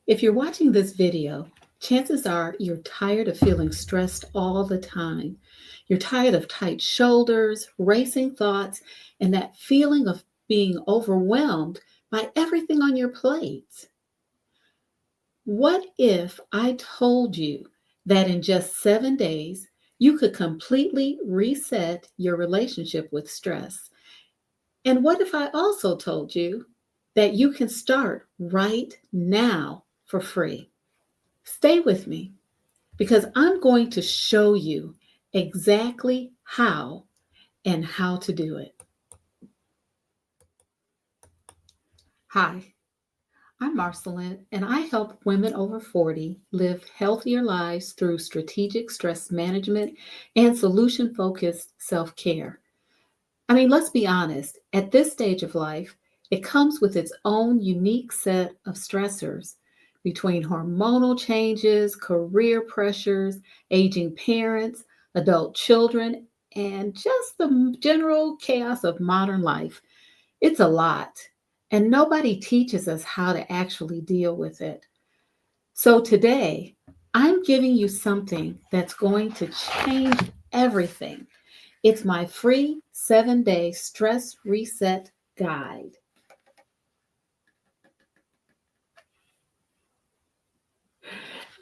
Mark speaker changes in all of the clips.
Speaker 1: If you're watching this video, chances are you're tired of feeling stressed all the time. You're tired of tight shoulders, racing thoughts, and that feeling of being overwhelmed by everything on your plate. What if I told you that in just 7 days, you could completely reset your relationship with stress? And what if I also told you that you can start right now for free? Stay with me because I'm going to show you exactly how and how to do it. Hi, I'm Marceline, and I help women over 40 live healthier lives through strategic stress management and solution focused self care. Let's be honest, at this stage of life, it comes with its own unique set of stressors between hormonal changes, career pressures, aging parents, adult children, and just the general chaos of modern life. It's a lot, and nobody teaches us how to actually deal with it. So today, I'm giving you something that's going to change everything. It's my free 7-day stress reset guide.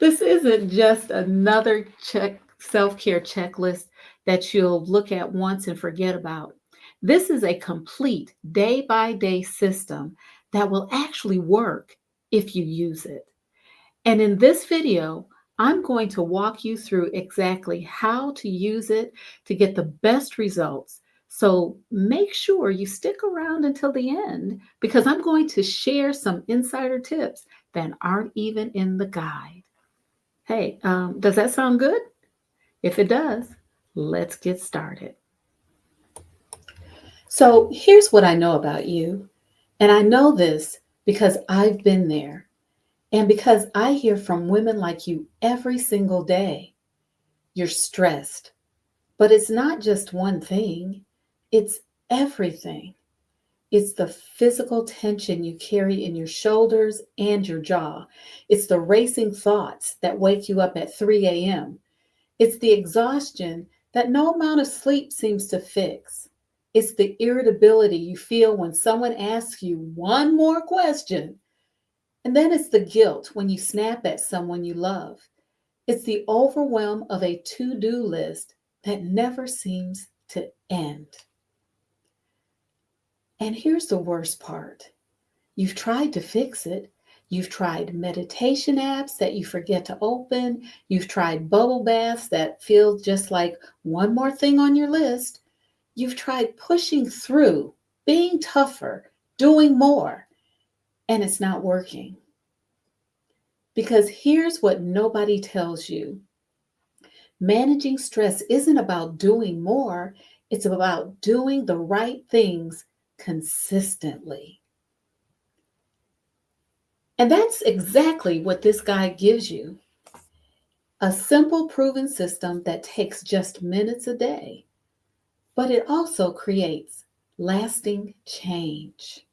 Speaker 1: This isn't just another self-care checklist that you'll look at once and forget about. This is a complete day-by-day system that will actually work if you use it. And in this video, I'm going to walk you through exactly how to use it to get the best results. So make sure you stick around until the end because I'm going to share some insider tips that aren't even in the guide. Hey, does that sound good? If it does, let's get started. So here's what I know about you. And I know this because I've been there. And because I hear from women like you every single day, you're stressed. But it's not just one thing, it's everything. It's the physical tension you carry in your shoulders and your jaw. It's the racing thoughts that wake you up at 3 a.m. It's the exhaustion that no amount of sleep seems to fix. It's the irritability you feel when someone asks you one more question. And then it's the guilt when you snap at someone you love. It's the overwhelm of a to-do list that never seems to end. And here's the worst part. You've tried to fix it. You've tried meditation apps that you forget to open. You've tried bubble baths that feel just like one more thing on your list. You've tried pushing through, being tougher, doing more, and it's not working. Because here's what nobody tells you. Managing stress isn't about doing more, it's about doing the right things consistently. And that's exactly what this guide gives you. A simple, proven system that takes just minutes a day, but it also creates lasting change.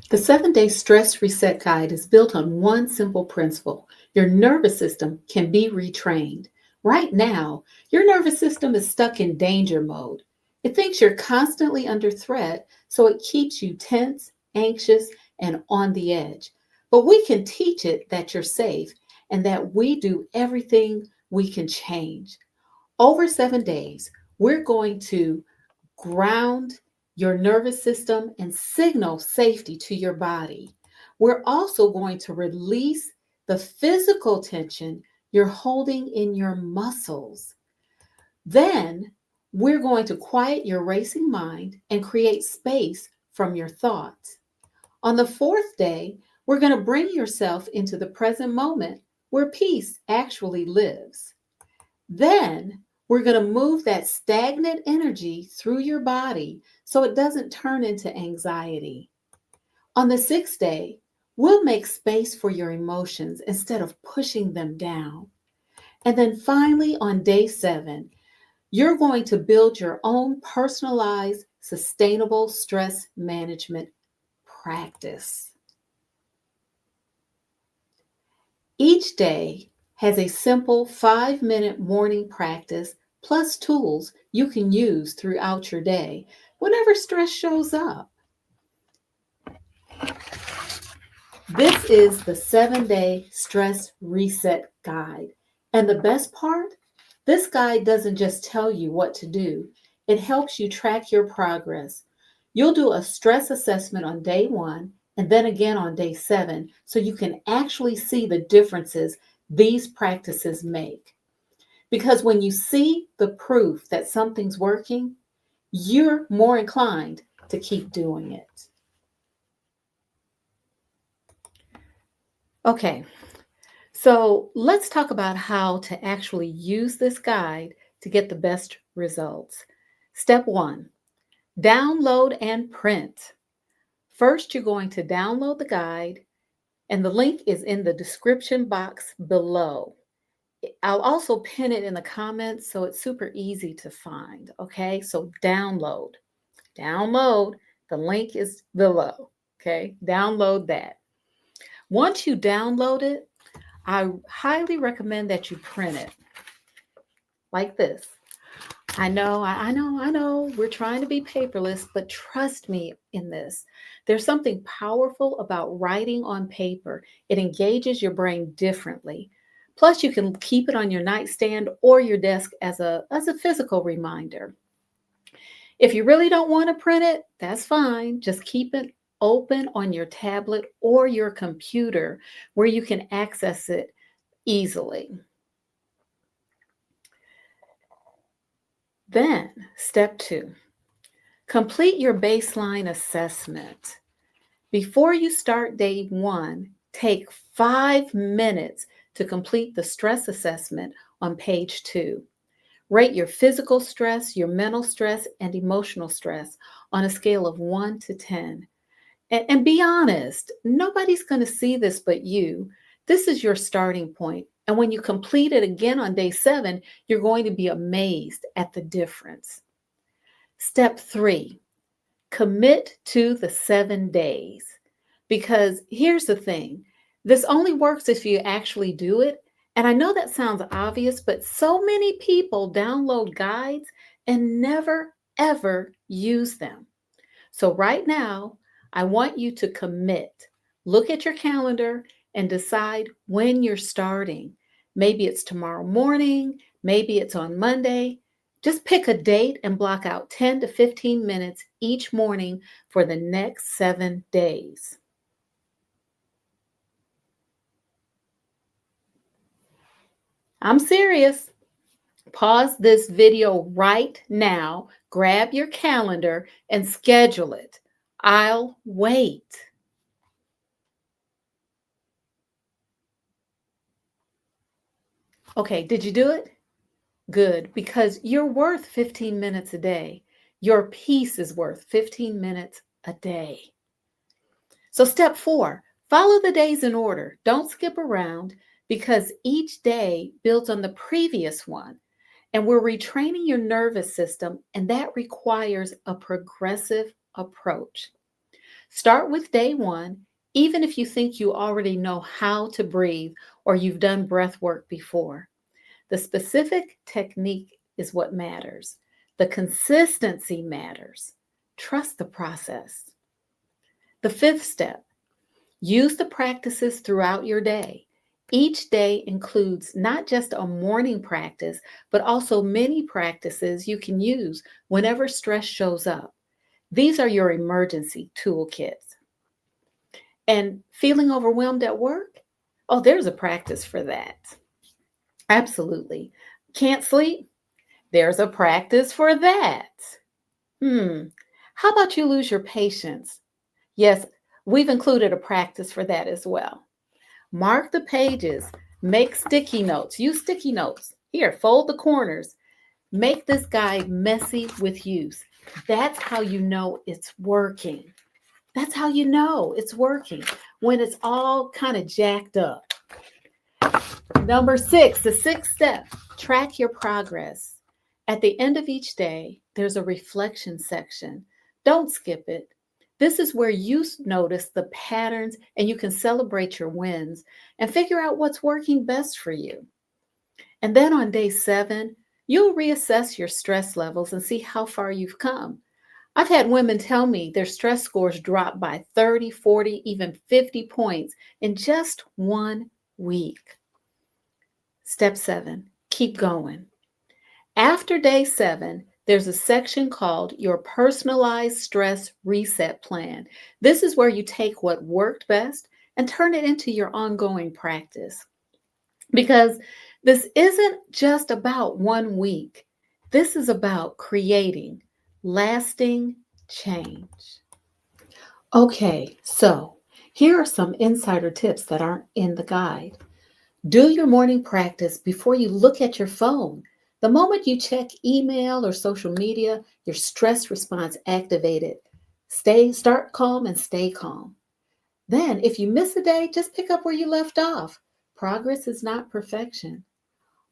Speaker 1: The 7-day stress reset guide is built on one simple principle. Your nervous system can be retrained. Right now, your nervous system is stuck in danger mode. It thinks you're constantly under threat, so it keeps you tense, anxious, and on the edge. But we can teach it that you're safe and that we do everything we can change. Over 7 days, we're going to ground your nervous system and signal safety to your body. We're also going to release the physical tension you're holding in your muscles. Then we're going to quiet your racing mind and create space from your thoughts. On the fourth day, we're going to bring yourself into the present moment where peace actually lives. Then we're going to move that stagnant energy through your body so it doesn't turn into anxiety. On the sixth day, we'll make space for your emotions instead of pushing them down. And then finally, on day 7, you're going to build your own personalized, sustainable stress management practice. Each day has a simple 5-minute morning practice plus tools you can use throughout your day whenever stress shows up. This is the 7-day stress reset guide. And the best part, this guide doesn't just tell you what to do, it helps you track your progress. You'll do a stress assessment on day 1 and then again on day 7 so you can actually see the differences these practices make. Because when you see the proof that something's working, you're more inclined to keep doing it. Okay, so let's talk about how to actually use this guide to get the best results. Step 1, download and print. First, you're going to download the guide, and the link is in the description box below. I'll also pin it in the comments so it's super easy to find. Okay, so download. The link is below. Okay, download that. Once you download it, I highly recommend that you print it like this. I know. We're trying to be paperless, but trust me in this. There's something powerful about writing on paper. It engages your brain differently. Plus, you can keep it on your nightstand or your desk as a physical reminder. If you really don't want to print it, that's fine. Just keep it open on your tablet or your computer where you can access it easily. Then, step 2, complete your baseline assessment. Before you start day 1, take 5 minutes to complete the stress assessment on page 2. Rate your physical stress, your mental stress, and emotional stress on a scale of 1 to 10. And be honest, nobody's going to see this but you. This is your starting point. And when you complete it again on day 7, you're going to be amazed at the difference. Step 3, commit to the 7 days. Because here's the thing, this only works if you actually do it. And I know that sounds obvious, but so many people download guides and never, ever use them. So right now, I want you to commit. Look at your calendar and decide when you're starting. Maybe it's tomorrow morning, maybe it's on Monday. Just pick a date and block out 10 to 15 minutes each morning for the next 7 days. I'm serious. Pause this video right now, grab your calendar, and schedule it. I'll wait. Okay, did you do it? Good, because you're worth 15 minutes a day. Your peace is worth 15 minutes a day. So, step 4, follow the days in order. Don't skip around because each day builds on the previous one. And we're retraining your nervous system, and that requires a progressive approach. Start with day 1, even if you think you already know how to breathe or you've done breath work before. The specific technique is what matters. The consistency matters. Trust the process. The 5th step, use the practices throughout your day. Each day includes not just a morning practice, but also many practices you can use whenever stress shows up. These are your emergency toolkits. And feeling overwhelmed at work? Oh, there's a practice for that. Absolutely. Can't sleep? There's a practice for that. How about you lose your patience? Yes, we've included a practice for that as well. Mark the pages, make sticky notes, use sticky notes. Here, fold the corners. Make this guide messy with use. That's how you know it's working. That's how you know it's working, when it's all kind of jacked up. Number 6, the 6th step, track your progress. At the end of each day, there's a reflection section. Don't skip it. This is where you notice the patterns and you can celebrate your wins and figure out what's working best for you. And then on day 7, you'll reassess your stress levels and see how far you've come. I've had women tell me their stress scores dropped by 30, 40, even 50 points in just 1 week. Step 7, keep going. After day 7, there's a section called your personalized stress reset plan. This is where you take what worked best and turn it into your ongoing practice. Because this isn't just about 1 week, this is about creating lasting change. Okay, so here are some insider tips that aren't in the guide. Do your morning practice before you look at your phone. The moment you check email or social media, your stress response activated. Start calm and stay calm. Then, if you miss a day, just pick up where you left off. Progress is not perfection.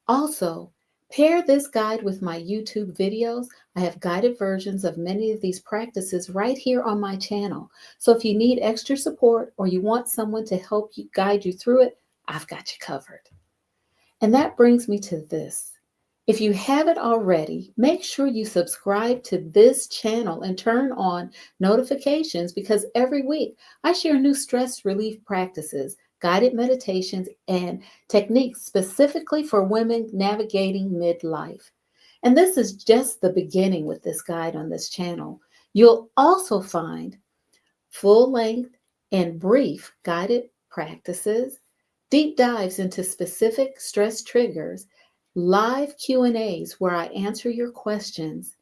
Speaker 1: Also, pair this guide with my YouTube videos. I have guided versions of many of these practices right here on my channel. So if you need extra support or you want someone to help you guide you through it, I've got you covered. And that brings me to this. If you haven't already, make sure you subscribe to this channel and turn on notifications because every week I share new stress relief practices, guided meditations, and techniques specifically for women navigating midlife. And this is just the beginning with this guide on this channel. You'll also find full length and brief guided practices, deep dives into specific stress triggers, live Q&As where I answer your questions,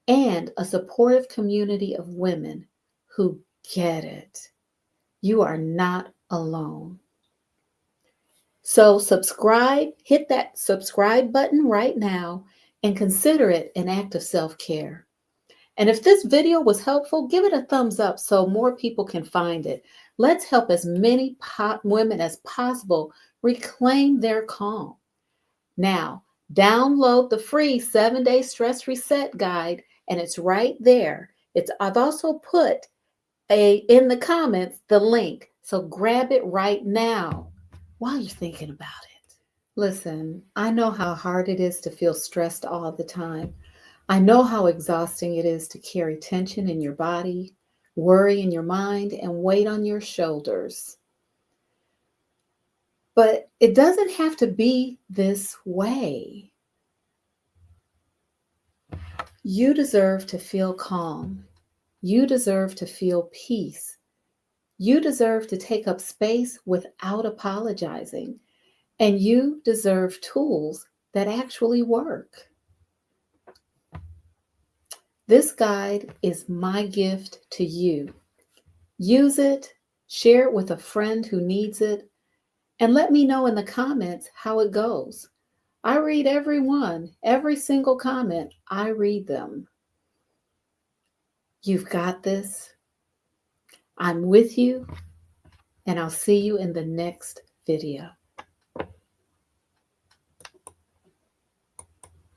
Speaker 1: and a supportive community of women who get it. You are not alone. So subscribe, hit that subscribe button right now and consider it an act of self-care. And if this video was helpful, give it a thumbs up so more people can find it. Let's help as many women as possible reclaim their calm. Now, download the free 7-day stress reset guide, and it's right there. I've also put in the comments the link, so grab it right now while you're thinking about it. Listen, I know how hard it is to feel stressed all the time. I know how exhausting it is to carry tension in your body, worry in your mind, and weight on your shoulders. But it doesn't have to be this way. You deserve to feel calm. You deserve to feel peace. You deserve to take up space without apologizing. And you deserve tools that actually work. This guide is my gift to you. Use it, share it with a friend who needs it, and let me know in the comments how it goes. I read every single comment, I read them. You've got this. I'm with you, and I'll see you in the next video.